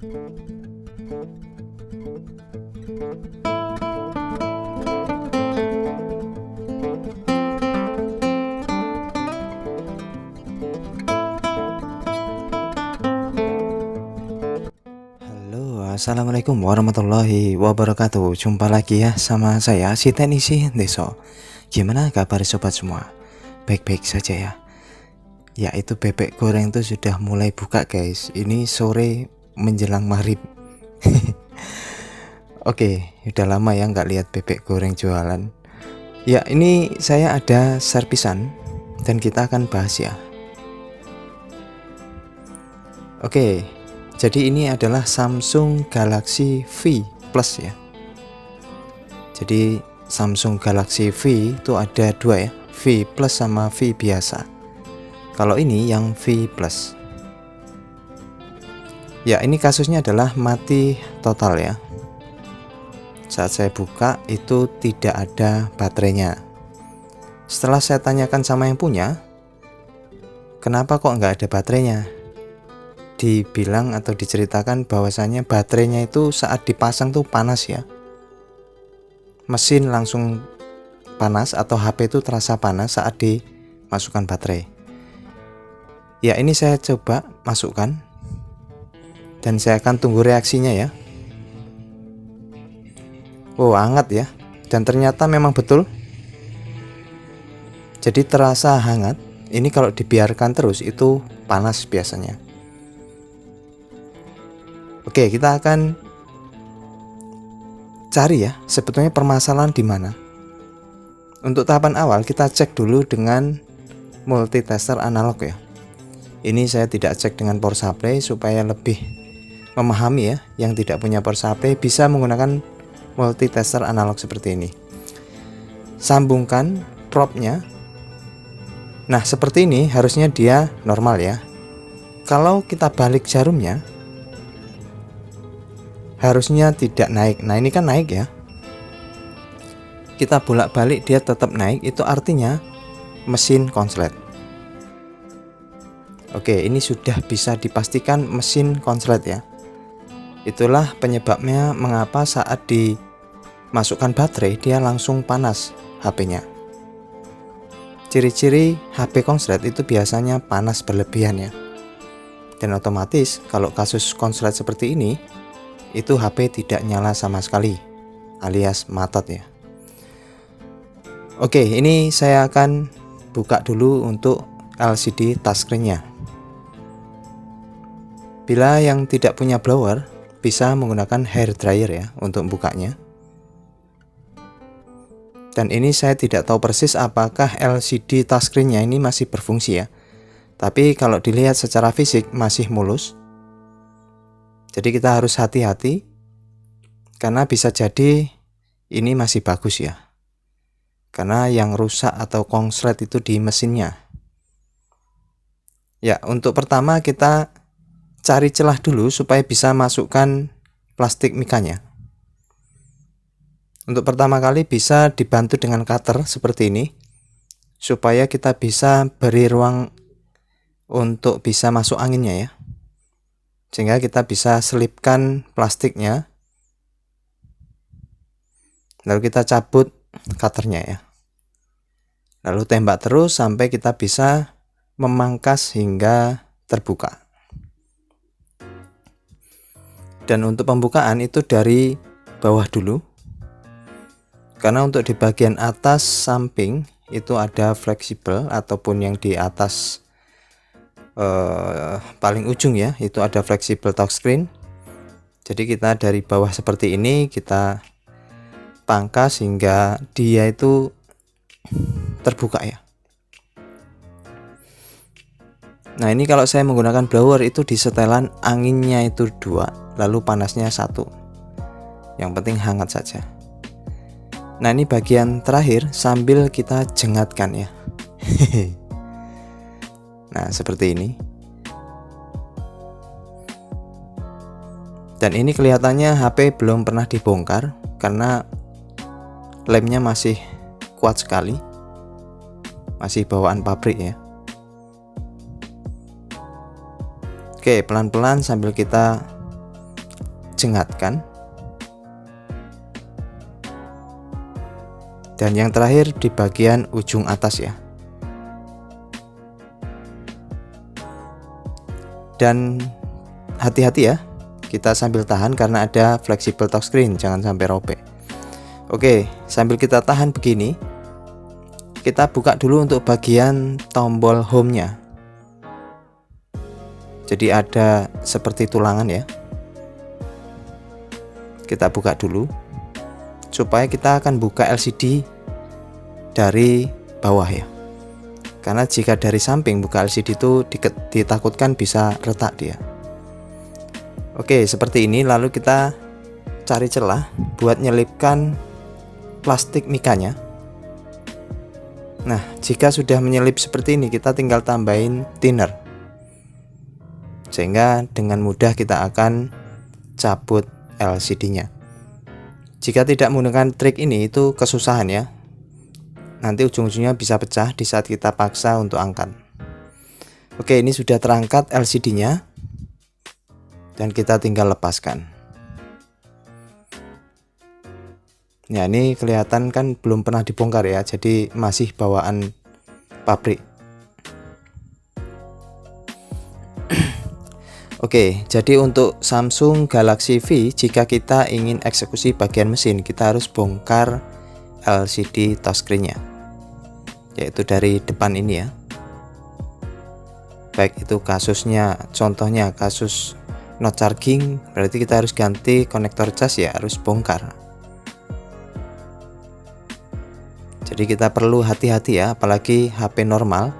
Assalamualaikum warahmatullahi wabarakatuh. Jumpa lagi ya sama saya si Teknisi Deso. Gimana kabar sobat semua? Baik-baik saja ya. Ya, itu bebek goreng itu sudah mulai buka guys. Ini sore menjelang maghrib. Oke, udah lama ya nggak lihat bebek goreng jualan. Ya, ini saya ada servisan dan kita akan bahas ya. Oke, jadi ini adalah Samsung Galaxy V Plus ya. Jadi Samsung Galaxy V itu ada dua ya, V Plus sama V biasa. Kalau ini yang V Plus. Ya, ini kasusnya adalah mati total ya. Saat saya buka itu tidak ada baterainya. Setelah saya tanyakan sama yang punya, kenapa kok nggak ada baterainya? Dibilang atau diceritakan bahwasannya baterainya itu saat dipasang tuh panas ya, mesin langsung panas atau HP itu terasa panas saat dimasukkan baterai. Ya, ini saya coba masukkan dan saya akan tunggu reaksinya ya. Oh, hangat ya, dan ternyata memang betul, jadi terasa hangat. Ini kalau dibiarkan terus itu panas biasanya. Oke, kita akan cari ya sebetulnya permasalahan di mana. Untuk tahapan awal kita cek dulu dengan multitester analog ya. Ini saya tidak cek dengan power supply supaya lebih memahami ya. Yang tidak punya power supply bisa menggunakan multitester analog seperti ini. Sambungkan probe-nya. Nah, seperti ini harusnya dia normal ya. Kalau kita balik jarumnya, harusnya tidak naik. Nah, ini kan naik ya. Kita bolak-balik dia tetap naik, itu artinya mesin konslet. Oke, ini sudah bisa dipastikan mesin konslet ya. Itulah penyebabnya mengapa saat dimasukkan baterai dia langsung panas HP-nya. Ciri-ciri HP konslet itu biasanya panas berlebihan ya. Dan otomatis kalau kasus konslet seperti ini, itu HP tidak nyala sama sekali, alias matot ya. Oke, ini saya akan buka dulu untuk LCD touchscreen-nya. Bila yang tidak punya blower, bisa menggunakan hair dryer ya untuk bukanya. Dan ini saya tidak tahu persis apakah LCD touchscreen-nya ini masih berfungsi ya. Tapi kalau dilihat secara fisik masih mulus. Jadi kita harus hati-hati karena bisa jadi ini masih bagus ya. Karena yang rusak atau konslet itu di mesinnya. Ya, untuk pertama kita cari celah dulu supaya bisa masukkan plastik mikanya. Untuk pertama kali bisa dibantu dengan cutter seperti ini supaya kita bisa beri ruang untuk bisa masuk anginnya ya. Sehingga kita bisa selipkan plastiknya, lalu kita cabut cutternya ya, lalu tembak terus sampai kita bisa memangkas hingga terbuka. Dan untuk pembukaan itu dari bawah dulu, karena untuk di bagian atas samping itu ada fleksibel ataupun yang di atas paling ujung ya, itu ada fleksibel touchscreen. Jadi kita dari bawah seperti ini kita pangkas hingga dia itu terbuka ya. Nah, ini kalau saya menggunakan blower itu di setelan anginnya itu 2, lalu panasnya 1. Yang penting hangat saja. Nah, ini bagian terakhir sambil kita jengatkan ya. Nah, seperti ini. Dan ini kelihatannya HP belum pernah dibongkar karena lemnya masih kuat sekali. Masih bawaan pabrik ya. Oke, pelan-pelan sambil kita jengatkan. Dan yang terakhir di bagian ujung atas ya. Dan hati-hati ya, kita sambil tahan karena ada flexible touchscreen, jangan sampai robek. Oke, sambil kita tahan begini, kita buka dulu untuk bagian tombol home-nya. Jadi ada seperti tulangan ya. Kita buka dulu supaya kita akan buka LCD dari bawah ya. Karena jika dari samping buka LCD itu ditakutkan bisa retak dia. Oke, seperti ini. Lalu kita cari celah buat nyelipkan plastik mikanya. Nah, jika sudah menyelip seperti ini, kita tinggal tambahin thinner. Sehingga dengan mudah kita akan cabut LCD-nya. Jika tidak menggunakan trik ini, itu kesusahan ya. Nanti ujung-ujungnya bisa pecah di saat kita paksa untuk angkat. Oke, ini sudah terangkat LCD-nya. Dan kita tinggal lepaskan. Ya, ini kelihatan kan belum pernah dibongkar ya, jadi masih bawaan pabrik. Oke, jadi untuk Samsung Galaxy V, jika kita ingin eksekusi bagian mesin, kita harus bongkar LCD touchscreen-nya, yaitu dari depan ini ya. Baik itu kasusnya, contohnya kasus not charging, berarti kita harus ganti konektor cas ya, harus bongkar. Jadi kita perlu hati-hati ya, apalagi HP normal.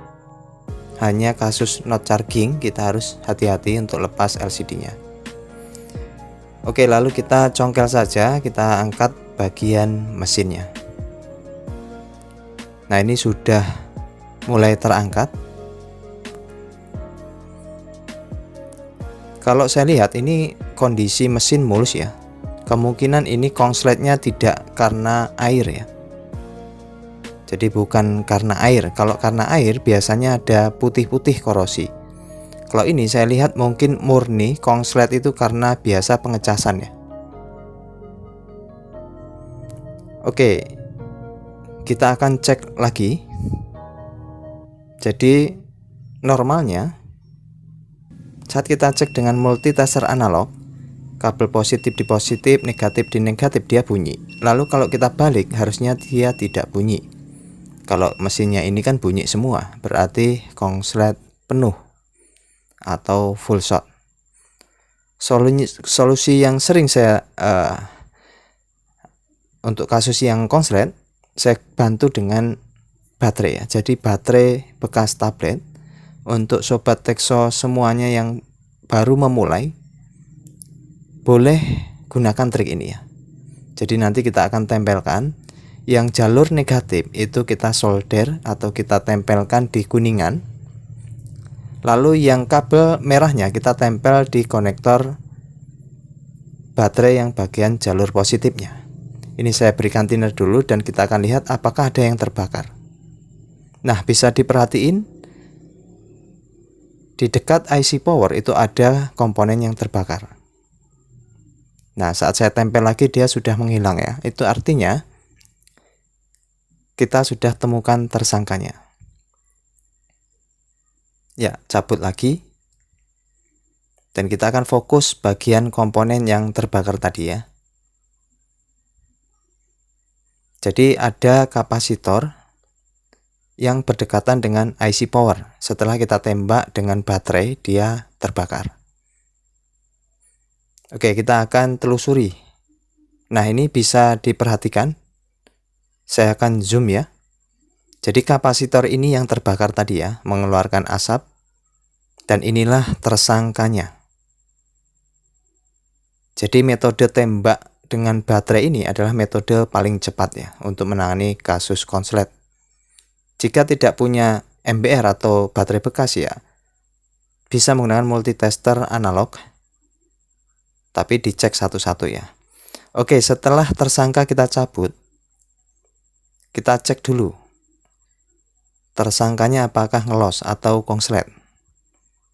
Hanya kasus not charging kita harus hati-hati untuk lepas LCD-nya. Oke, lalu kita congkel saja, kita angkat bagian mesinnya. Nah, ini sudah mulai terangkat. Kalau saya lihat ini kondisi mesin mulus ya. Kemungkinan ini konsletnya tidak karena air ya. Jadi bukan karena air. Kalau karena air biasanya ada putih-putih korosi. Kalau ini saya lihat mungkin murni konslet itu karena biasa pengecasan ya. Oke, kita akan cek lagi. Jadi normalnya saat kita cek dengan multitester analog, kabel positif di positif, negatif di negatif, dia bunyi. Lalu kalau kita balik harusnya dia tidak bunyi. Kalau mesinnya ini kan bunyi semua, berarti konslet penuh atau full shot. Solusi yang sering saya untuk kasus yang konslet, saya bantu dengan baterai ya. Jadi baterai bekas tablet. Untuk sobat Tekso semuanya yang baru memulai, boleh gunakan trik ini ya. Jadi nanti kita akan tempelkan yang jalur negatif itu kita solder atau kita tempelkan di kuningan. Lalu yang kabel merahnya kita tempel di konektor baterai yang bagian jalur positifnya. Ini saya berikan thinner dulu dan kita akan lihat apakah ada yang terbakar. Nah, bisa diperhatiin di dekat IC power itu ada komponen yang terbakar. Nah, saat saya tempel lagi dia sudah menghilang ya. Itu artinya kita sudah temukan tersangkanya. Ya, cabut lagi. Dan kita akan fokus bagian komponen yang terbakar tadi ya. Jadi ada kapasitor yang berdekatan dengan IC power. Setelah kita tembak dengan baterai, dia terbakar. Oke, kita akan telusuri. Nah, ini bisa diperhatikan. Saya akan zoom ya. Jadi kapasitor ini yang terbakar tadi ya, mengeluarkan asap. Dan inilah tersangkanya. Jadi metode tembak dengan baterai ini adalah metode paling cepat ya untuk menangani kasus konslet. Jika tidak punya MBR atau baterai bekas ya, bisa menggunakan multitester analog, tapi dicek satu-satu ya. Oke, setelah tersangka kita cabut, kita cek dulu tersangkanya apakah ngelos atau konslet.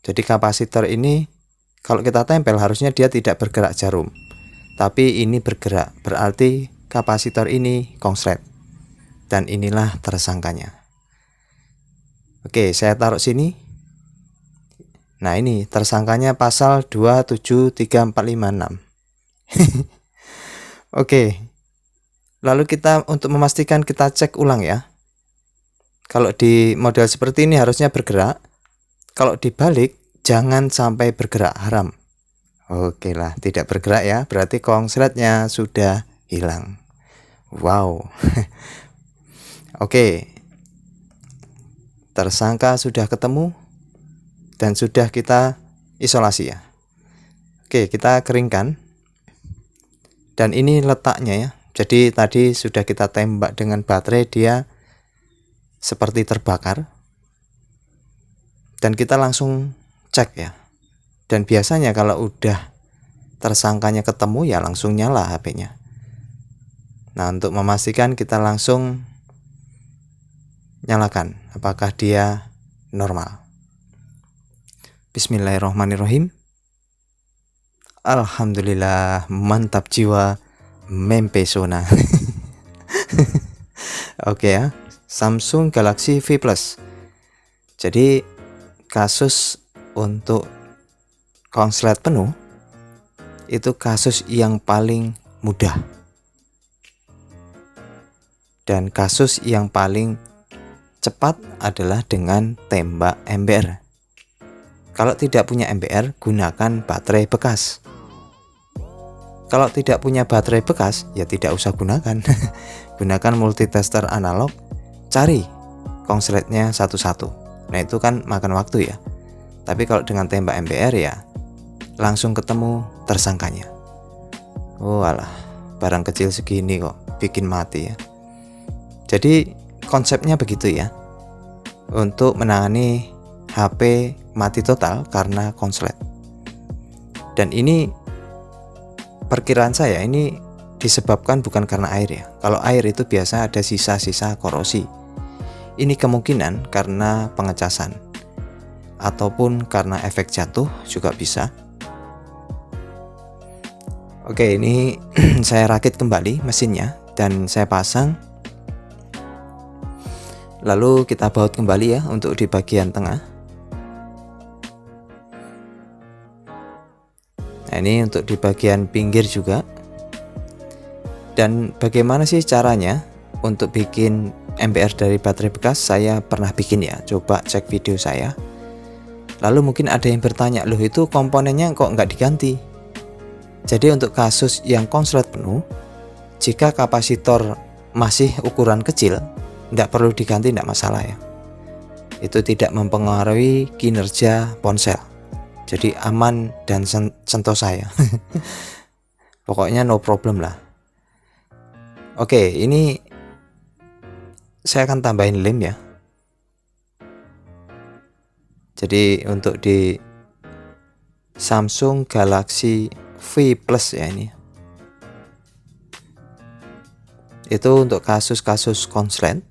Jadi kapasitor ini kalau kita tempel harusnya dia tidak bergerak jarum. tapi ini bergerak, berarti kapasitor ini konslet. Dan inilah tersangkanya. Oke, saya taruh sini. Nah, ini tersangkanya pasal 273456. Oke. Lalu kita untuk memastikan kita cek ulang ya. Kalau di model seperti ini harusnya bergerak. Kalau dibalik jangan sampai bergerak, haram. Oke lah, tidak bergerak ya, berarti konsletnya sudah hilang. Wow. Oke. Tersangka sudah ketemu dan sudah kita isolasi ya. Oke, kita keringkan. Dan ini letaknya ya. Jadi tadi sudah kita tembak dengan baterai, dia seperti terbakar. Dan kita langsung cek ya. Dan biasanya kalau udah tersangkanya ketemu ya langsung nyala HP-nya. Nah, untuk memastikan kita langsung nyalakan apakah dia normal. Bismillahirrahmanirrahim. Alhamdulillah, mantap jiwa, mempesona. Oke ya, Samsung Galaxy V Plus. Jadi kasus untuk konslet penuh itu kasus yang paling mudah dan kasus yang paling cepat adalah dengan tembak MBR. Kalau tidak punya MBR, gunakan baterai bekas. Kalau tidak punya baterai bekas, ya tidak usah gunakan. Gunakan multitester analog, cari konsletnya satu-satu. Nah, itu kan makan waktu ya. Tapi kalau dengan tembak MBR ya langsung ketemu tersangkanya. Oh alah, barang kecil segini kok bikin mati ya. Jadi konsepnya begitu ya. Untuk menangani HP mati total karena konslet. Dan ini perkiraan saya ini disebabkan bukan karena air ya. Kalau air itu biasa ada sisa-sisa korosi. Ini kemungkinan karena pengecasan ataupun karena efek jatuh juga bisa. Oke, ini saya rakit kembali mesinnya dan saya pasang. Lalu kita baut kembali ya untuk di bagian tengah. Nah, ini untuk di bagian pinggir juga. Dan bagaimana sih caranya untuk bikin MBR dari baterai bekas? Saya pernah bikin ya, coba cek video saya. Lalu mungkin ada yang bertanya, loh itu komponennya kok nggak diganti? Jadi untuk kasus yang konslet penuh, jika kapasitor masih ukuran kecil, tidak perlu diganti, tidak masalah ya. Itu tidak mempengaruhi kinerja ponsel. Jadi aman dan sentosa ya. Pokoknya no problem lah. Oke, ini saya akan tambahin lem ya. Jadi untuk di Samsung Galaxy V Plus ya ini. Itu untuk kasus-kasus konslet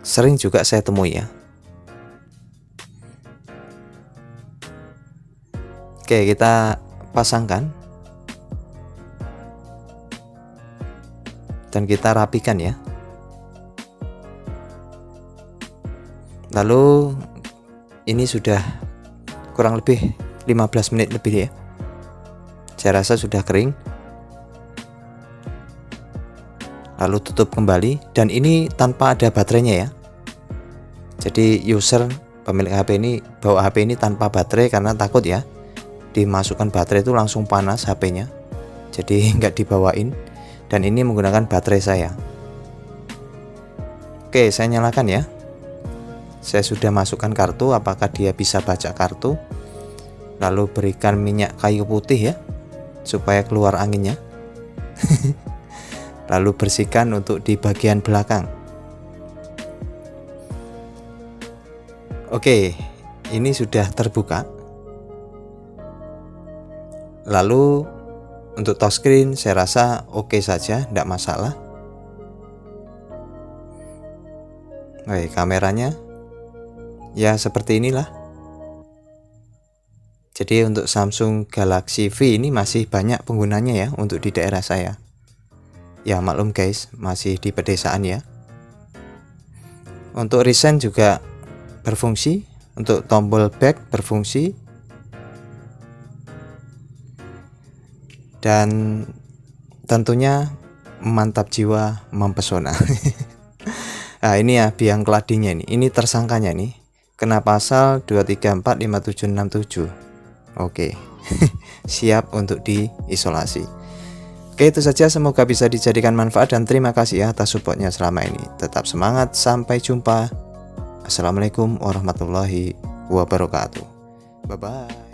sering juga saya temui ya. Oke, kita pasangkan dan kita rapikan ya. Lalu ini sudah kurang lebih 15 menit lebih ya. Saya rasa sudah kering. Lalu tutup kembali, dan ini tanpa ada baterainya ya. Jadi user pemilik HP ini bawa HP ini tanpa baterai karena takut ya dimasukkan baterai itu langsung panas HP-nya. Jadi nggak dibawain, dan ini menggunakan baterai saya. Oke, saya nyalakan ya. Saya sudah masukkan kartu, apakah dia bisa baca kartu. Lalu berikan minyak kayu putih ya supaya keluar anginnya. Lalu bersihkan untuk di bagian belakang. Oke, ini sudah terbuka. Lalu untuk touchscreen saya rasa oke saja, tidak masalah. Oke, kameranya ya seperti inilah. Jadi untuk Samsung Galaxy V ini masih banyak penggunanya ya untuk di daerah saya. Ya maklum guys, masih di pedesaan ya. Untuk recent juga berfungsi, untuk tombol back berfungsi, dan tentunya mantap jiwa, mempesona. Nah ini ya biang keladinya nih, ini tersangkanya nih, kena pasal 2345767. Oke. Siap untuk diisolasi. Oke, itu saja, semoga bisa dijadikan manfaat dan terima kasih ya atas supportnya selama ini. Tetap semangat, sampai jumpa. Assalamualaikum warahmatullahi wabarakatuh. Bye bye.